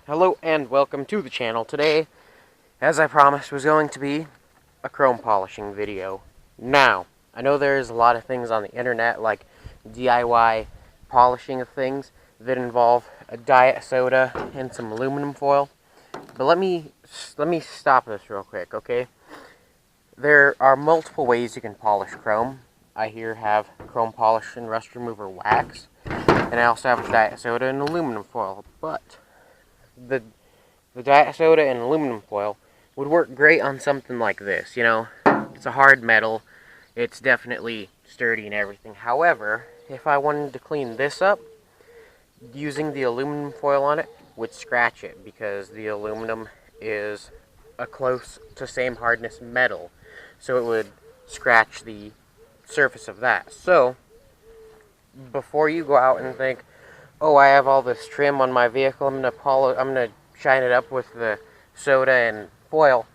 Hello and welcome to the channel. Today, as I promised, was going to be a chrome polishing video. Now, I know there's a lot of things on the internet like DIY polishing of things that involve a diet soda and some aluminum foil. But let me stop this real quick, okay? There are multiple ways you can polish chrome. I here have chrome polish and rust remover wax, and I also have a diet soda and aluminum foil. But the diet soda and aluminum foil would work great on something like this. You know, it's a hard metal. It's definitely sturdy and everything. However, if I wanted to clean this up, using the aluminum foil on it would scratch it because the aluminum is a close to same hardness metal. So it would scratch the surface of that. So, before you go out and think, oh, I have all this trim on my vehicle, I'm gonna shine it up with the soda and foil,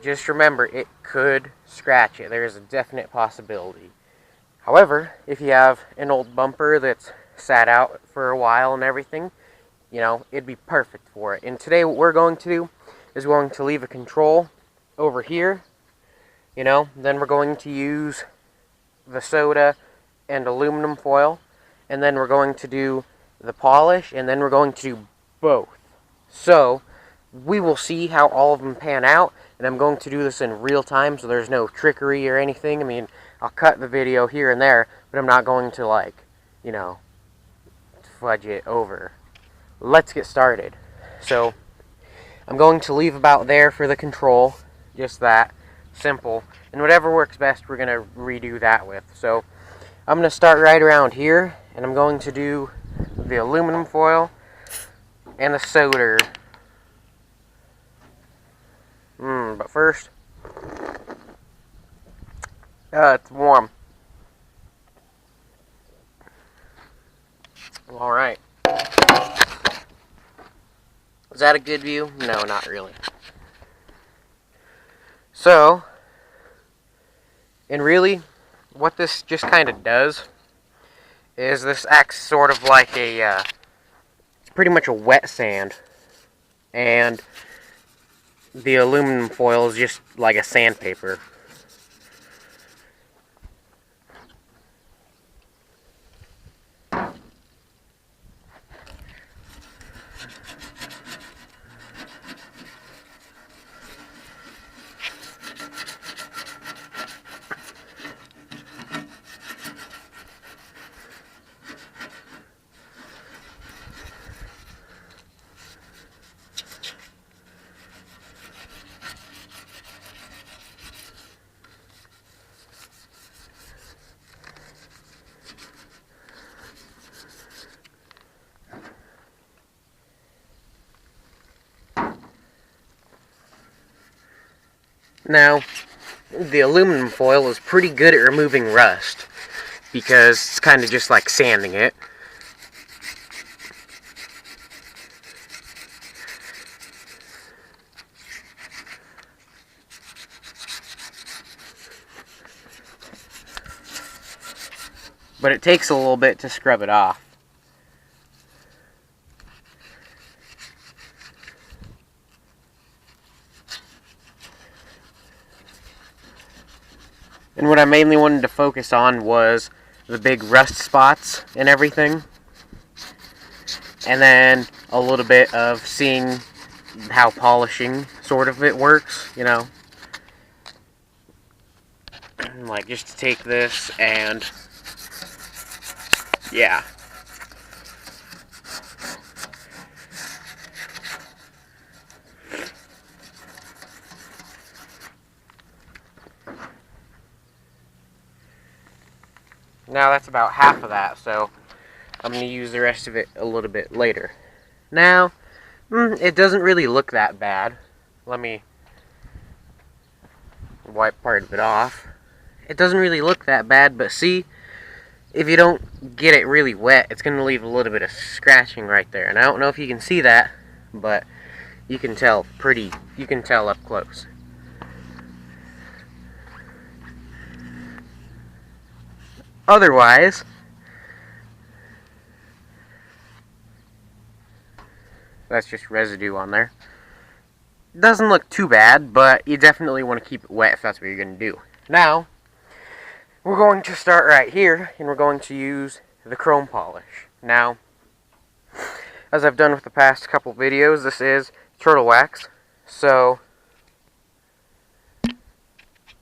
just remember, it could scratch it. There is a definite possibility. However, if you have an old bumper that's sat out for a while and everything, you know, it'd be perfect for it. And today what we're going to do is we're going to leave a control over here, you know, then we're going to use the soda and aluminum foil, and then we're going to do the polish, and then we're going to do both. So, we will see how all of them pan out, and I'm going to do this in real time, so there's no trickery or anything. I mean, I'll cut the video here and there, but I'm not going to, like, you know, fudge it over. Let's get started. So, I'm going to leave about there for the control, just that, simple, and whatever works best we're going to redo that with. So, I'm going to start right around here, and I'm going to do the aluminum foil and the soda. But first, it's warm. Alright. Is that a good view? No, not really. So, and really, what this just kind of does is this acts sort of like a, it's pretty much a wet sand, and the aluminum foil is just like a sandpaper. Now, the aluminum foil is pretty good at removing rust because it's kind of just like sanding it. But it takes a little bit to scrub it off. And what I mainly wanted to focus on was the big rust spots and everything. And then a little bit of seeing how polishing sort of it works, you know. Like just to take this and yeah. Now that's about half of that, so I'm going to use the rest of it a little bit later. Now, it doesn't really look that bad. Let me wipe part of it off. It doesn't really look that bad, but see, if you don't get it really wet, it's going to leave a little bit of scratching right there. And I don't know if you can see that, but you can tell up close. Otherwise, That's just residue on there. Doesn't look too bad, but you definitely want to keep it wet if that's what you're going to do. Now, we're going to start right here, and we're going to use the chrome polish. Now, as I've done with the past couple videos, this is turtle wax. So,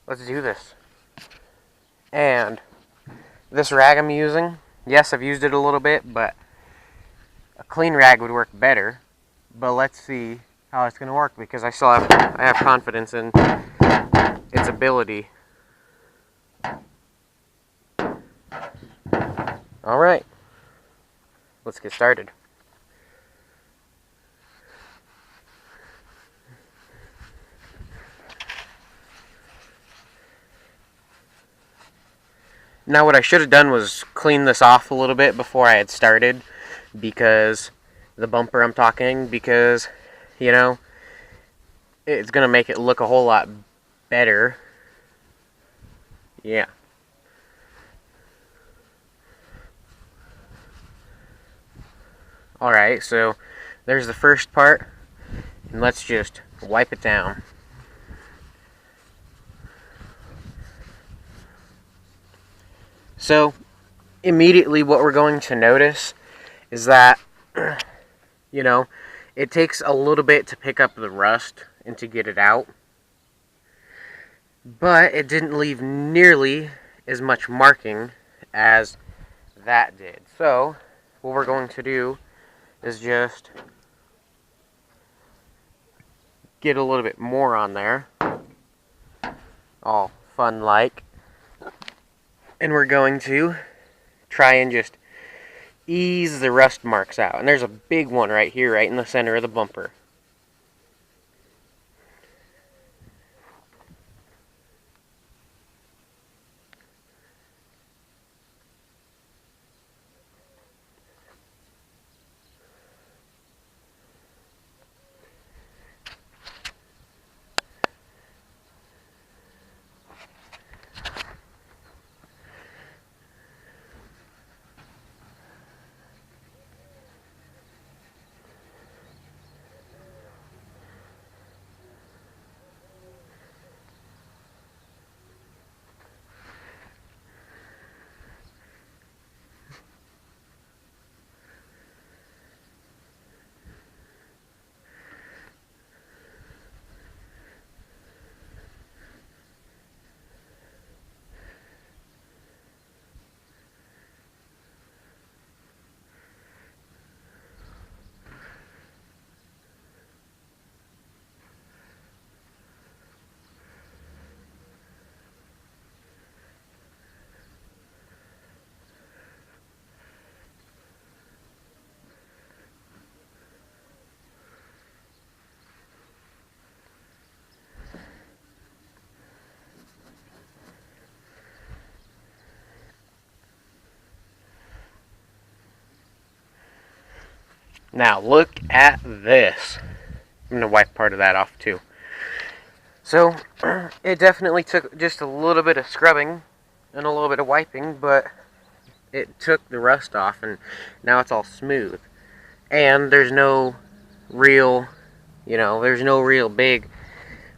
let's do this. And this rag I'm using, yes, I've used it a little bit, but a clean rag would work better. But let's see how it's going to work, because I have confidence in its ability. Alright, let's get started. Now what I should have done was clean this off a little bit before I had started, because the bumper I'm talking, because, you know, it's going to make it look a whole lot better. Yeah. Alright, so there's the first part, and let's just wipe it down. So, immediately what we're going to notice is that, you know, it takes a little bit to pick up the rust and to get it out, but it didn't leave nearly as much marking as that did. So, what we're going to do is just get a little bit more on there, all fun-like, and we're going to try and just ease the rust marks out. And there's a big one right here, right in the center of the bumper. Now, look at this. I'm going to wipe part of that off, too. So, it definitely took just a little bit of scrubbing and a little bit of wiping, but it took the rust off, and now it's all smooth. And there's no real, there's no real big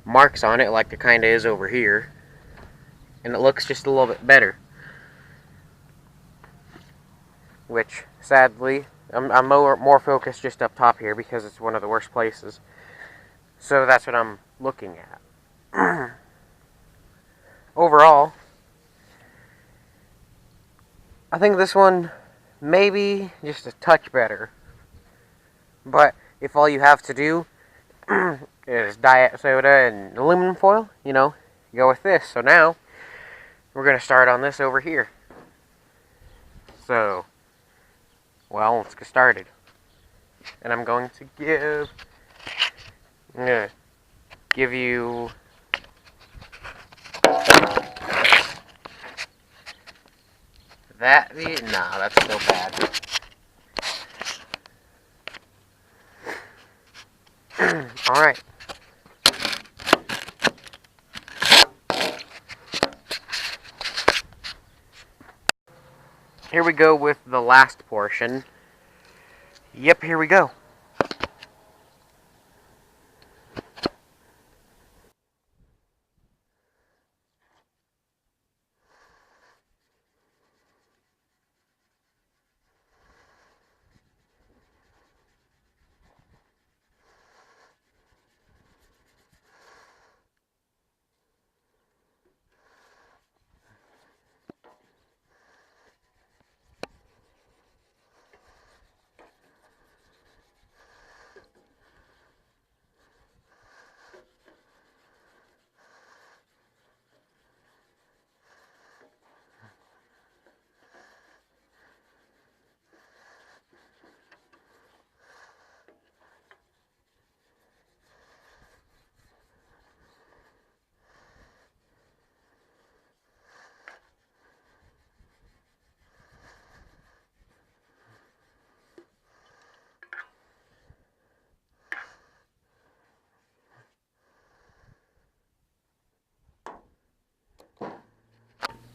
marks on it like there kind of is over here. And it looks just a little bit better. Which, sadly, I'm more focused just up top here because it's one of the worst places. So that's what I'm looking at. Overall, I think this one maybe just a touch better. But if all you have to do is diet soda and aluminum foil, go with this. So now, we're going to start on this over here. So, well, let's get started. And I'm going to give you that. Nah, that's still bad. Alright. Here we go with the last portion. Yep, here we go.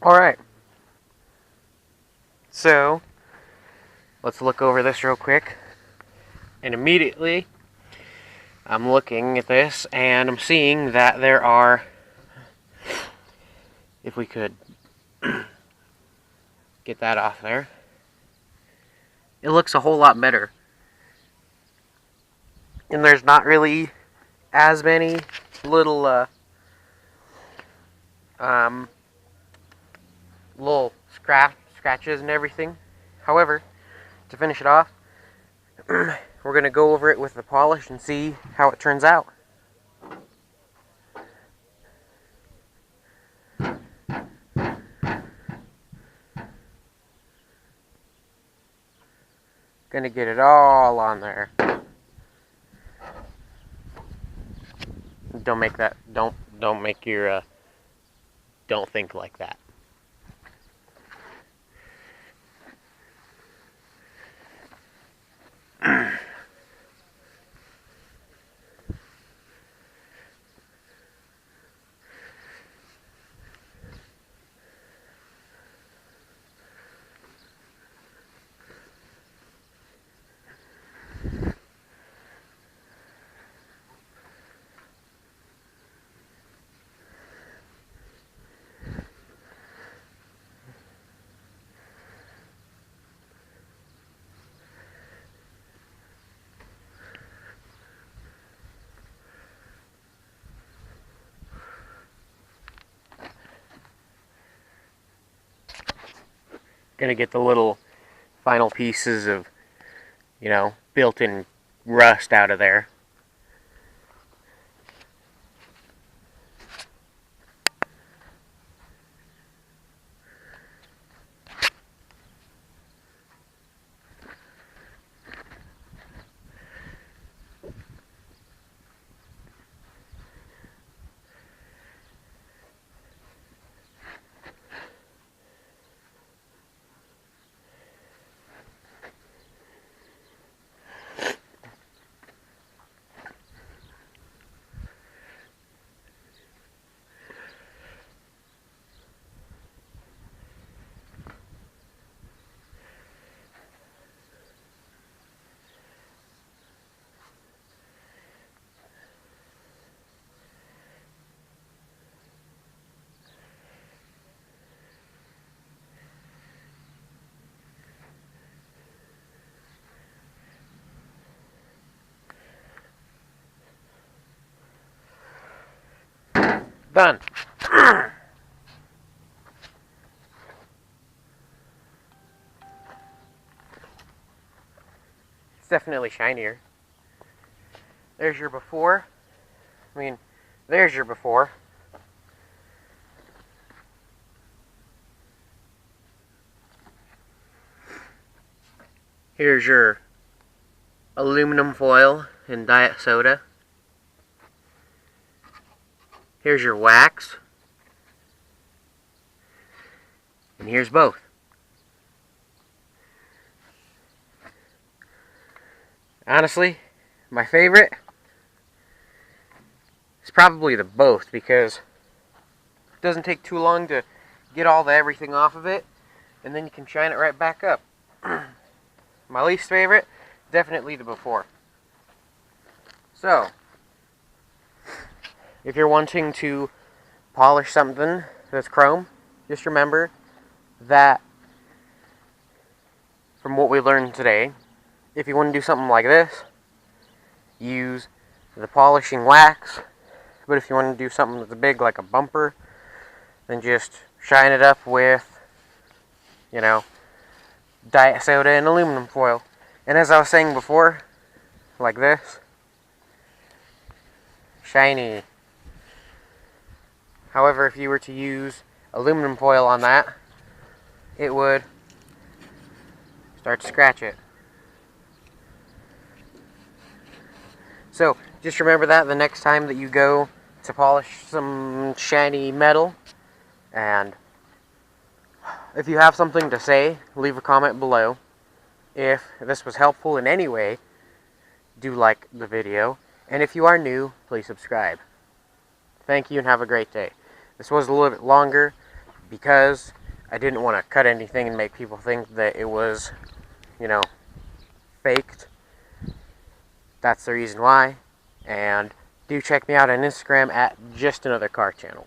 Alright. So, let's look over this real quick. And immediately, I'm looking at this and I'm seeing that there are, if we could get that off there, it looks a whole lot better. And there's not really as many little little scratches and everything. However, to finish it off, we're going to go over it with the polish and see how it turns out. Gonna get it all on there. Don't make that, don't make your, don't think like that. Gonna get the little final pieces of, built-in rust out of there. Done. It's definitely shinier. There's your before. There's your before. Here's your aluminum foil and diet soda. Here's your wax. And here's both. Honestly, my favorite is probably the both, because it doesn't take too long to get all the everything off of it, and then you can shine it right back up. My least favorite, definitely the before. So, if you're wanting to polish something that's chrome, just remember that from what we learned today, if you want to do something like this, use the polishing wax. But if you want to do something that's big like a bumper, then just shine it up with, diet soda and aluminum foil. And as I was saying before, like this, shiny. However, if you were to use aluminum foil on that, it would start to scratch it. So, just remember that the next time that you go to polish some shiny metal. And if you have something to say, leave a comment below. If this was helpful in any way, do like the video. And if you are new, please subscribe. Thank you and have a great day. This was a little bit longer, because I didn't want to cut anything and make people think that it was, faked. That's the reason why. And do check me out on Instagram at Just Another Car Channel.